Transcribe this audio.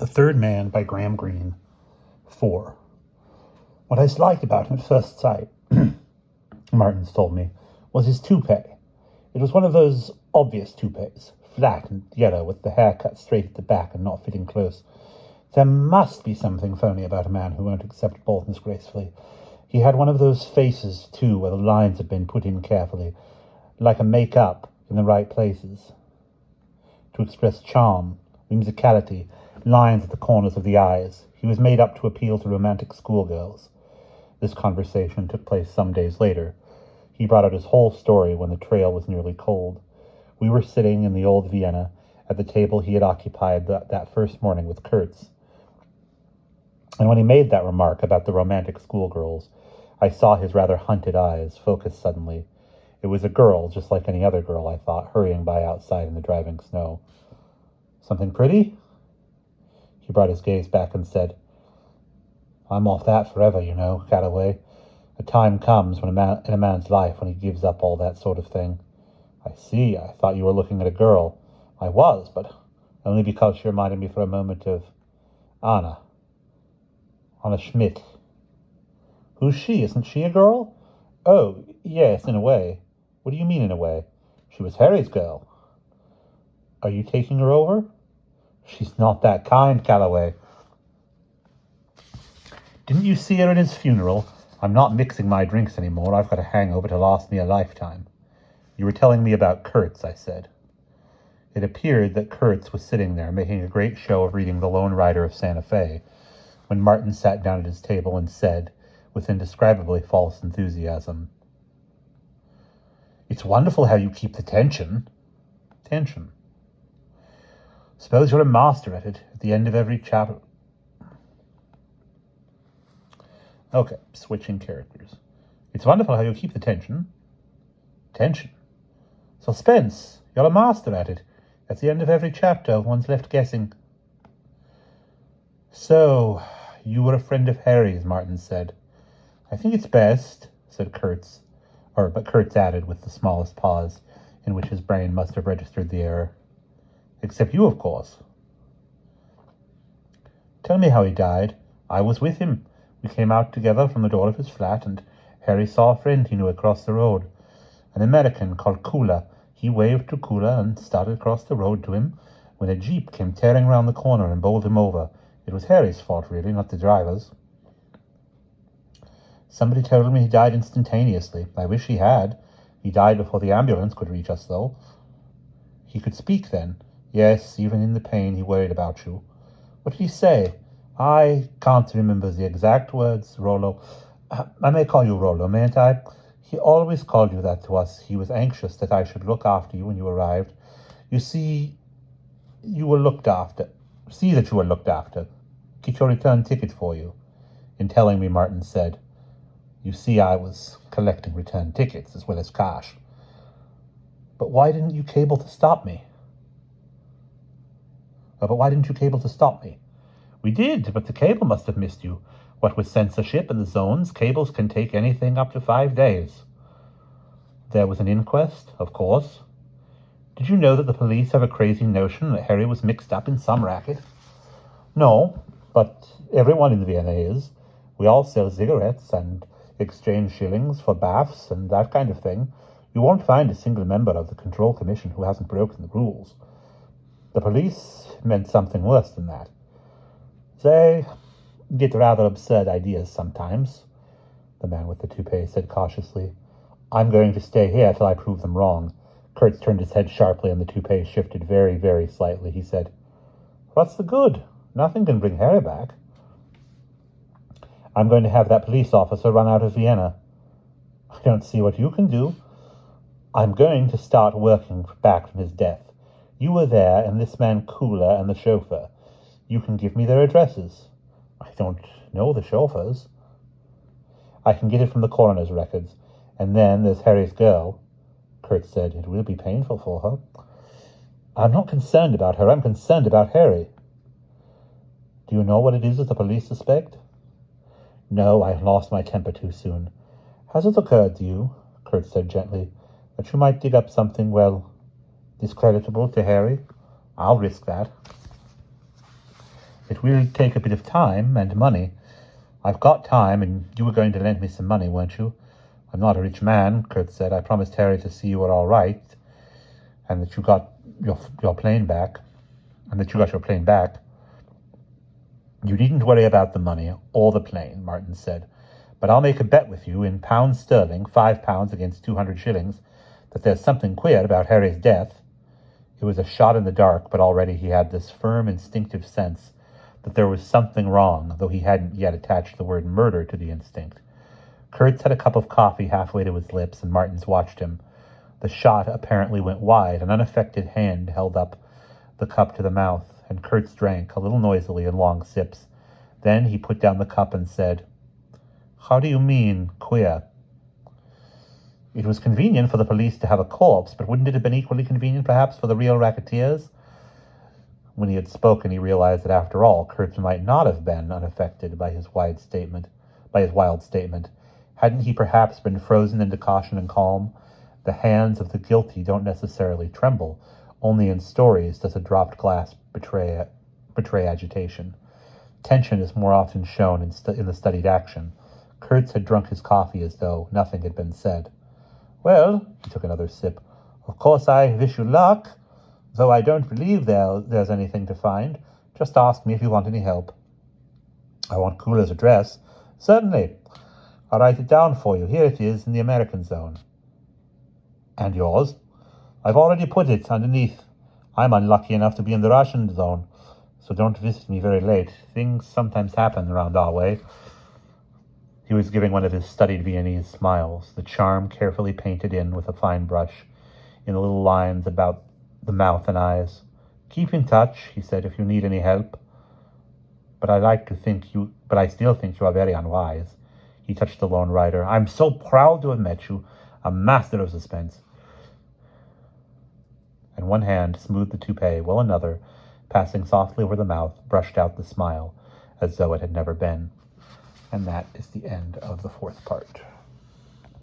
The Third Man by Graham Greene. 4. What I liked about him at first sight, Martins told me, was his toupee. It was one of those obvious toupees, flat and yellow, with the hair cut straight at the back and not fitting close. There must be something phony about a man who won't accept baldness gracefully. He had one of those faces, too, where the lines had been put in carefully, like a make-up in the right places, to express charm, whimsicality, lines at the corners of the eyes. He was made up to appeal to romantic schoolgirls. This conversation took place some days later. He brought out his whole story when the trail was nearly cold. We were sitting in the old Vienna at the table he had occupied that first morning with Kurtz. And when he made that remark about the romantic schoolgirls, I saw his rather hunted eyes focus suddenly. It was a girl, just like any other girl, I thought, hurrying by outside in the driving snow. Something pretty? He brought his gaze back and said, I'm off that forever, you know, Calloway. A time comes in a man's life when he gives up all that sort of thing. I see. I thought you were looking at a girl. I was, but only because she reminded me for a moment of Anna Schmidt. Who's she? Isn't she a girl? Oh, yes, in a way. What do you mean in a way? She was Harry's girl. Are you taking her over? She's not that kind, Calloway. Didn't you see her at his funeral? I'm not mixing my drinks anymore. I've got a hangover to last me a lifetime. You were telling me about Kurtz, I said. It appeared that Kurtz was sitting there, making a great show of reading The Lone Rider of Santa Fe, when Martin sat down at his table and said, with indescribably false enthusiasm, It's wonderful how you keep the tension. Tension. Suppose you're a master at it, at the end of every chapter. Okay, switching characters. It's wonderful how you keep the tension. Tension. Suspense. You're a master at it. At the end of every chapter, one's left guessing. So, you were a friend of Harry's, Martin said. I think it's best, said Kurtz. But Kurtz added with the smallest pause, in which his brain must have registered the error. Except you, of course. Tell me how he died. I was with him. We came out together from the door of his flat, and Harry saw a friend he knew across the road. An American called Kula. He waved to Kula and started across the road to him when a jeep came tearing round the corner and bowled him over. It was Harry's fault, really, not the driver's. Somebody told me he died instantaneously. I wish he had. He died before the ambulance could reach us, though. He could speak then. Yes, even in the pain he worried about you. What did he say? I can't remember the exact words, Rollo. I may call you Rollo, mayn't I? He always called you that to us. He was anxious that I should look after you when you arrived. You see, you were looked after. See that you were looked after. Get your return ticket for you. In telling me, Martin said, You see, I was collecting return tickets as well as cash. But why didn't you cable to stop me? We did, but the cable must have missed you. What with censorship and the zones, cables can take anything up to 5 days. There was an inquest, of course. Did you know that the police have a crazy notion that Harry was mixed up in some racket? No, but everyone in Vienna is. We all sell cigarettes and exchange shillings for baths and that kind of thing. You won't find a single member of the Control Commission who hasn't broken the rules. The police meant something worse than that. They get rather absurd ideas sometimes, the man with the toupee said cautiously. I'm going to stay here till I prove them wrong. Kurtz turned his head sharply and the toupee shifted very, very slightly. He said, What's the good? Nothing can bring Harry back. I'm going to have that police officer run out of Vienna. I don't see what you can do. I'm going to start working back from his death. You were there, and this man Kula and the chauffeur. You can give me their addresses. I don't know the chauffeurs. I can get it from the coroner's records. And then there's Harry's girl. Kurtz said, It will be painful for her. I'm not concerned about her. I'm concerned about Harry. Do you know what it is that the police suspect? No, I lost my temper too soon. Has it occurred to you, Kurtz said gently, that you might dig up something, well, discreditable to Harry? I'll risk that. It will take a bit of time and money. I've got time, and you were going to lend me some money, weren't you? I'm not a rich man, Kurt said. I promised Harry to see you were all right, and that you got your plane back, You needn't worry about the money or the plane, Martin said. But I'll make a bet with you in pounds sterling, £5 against 200 shillings, that there's something queer about Harry's death. It was a shot in the dark, but already he had this firm, instinctive sense that there was something wrong, though he hadn't yet attached the word murder to the instinct. Kurtz had a cup of coffee halfway to his lips, and Martins watched him. The shot apparently went wide. An unaffected hand held up the cup to the mouth, and Kurtz drank, a little noisily, in long sips. Then he put down the cup and said, "How do you mean, queer?" It was convenient for the police to have a corpse, but wouldn't it have been equally convenient, perhaps, for the real racketeers? When he had spoken, he realized that, after all, Kurtz might not have been unaffected by his wild statement. Hadn't he perhaps been frozen into caution and calm? The hands of the guilty don't necessarily tremble. Only in stories does a dropped glass betray agitation. Tension is more often shown in the studied action. Kurtz had drunk his coffee as though nothing had been said. "Well," he took another sip, "of course I wish you luck, though I don't believe there's anything to find. Just ask me if you want any help." "I want Cooler's address." "Certainly. I'll write it down for you. Here it is in the American zone." "And yours?" "I've already put it underneath. I'm unlucky enough to be in the Russian zone, so don't visit me very late. Things sometimes happen around our way." He was giving one of his studied Viennese smiles, the charm carefully painted in with a fine brush, in the little lines about the mouth and eyes. "Keep in touch," he said, "if you need any help. But I still think you are very unwise." He touched the lone rider. "I'm so proud to have met you. A master of suspense." And one hand smoothed the toupee, while another, passing softly over the mouth, brushed out the smile, as though it had never been. And that is the end of the fourth part.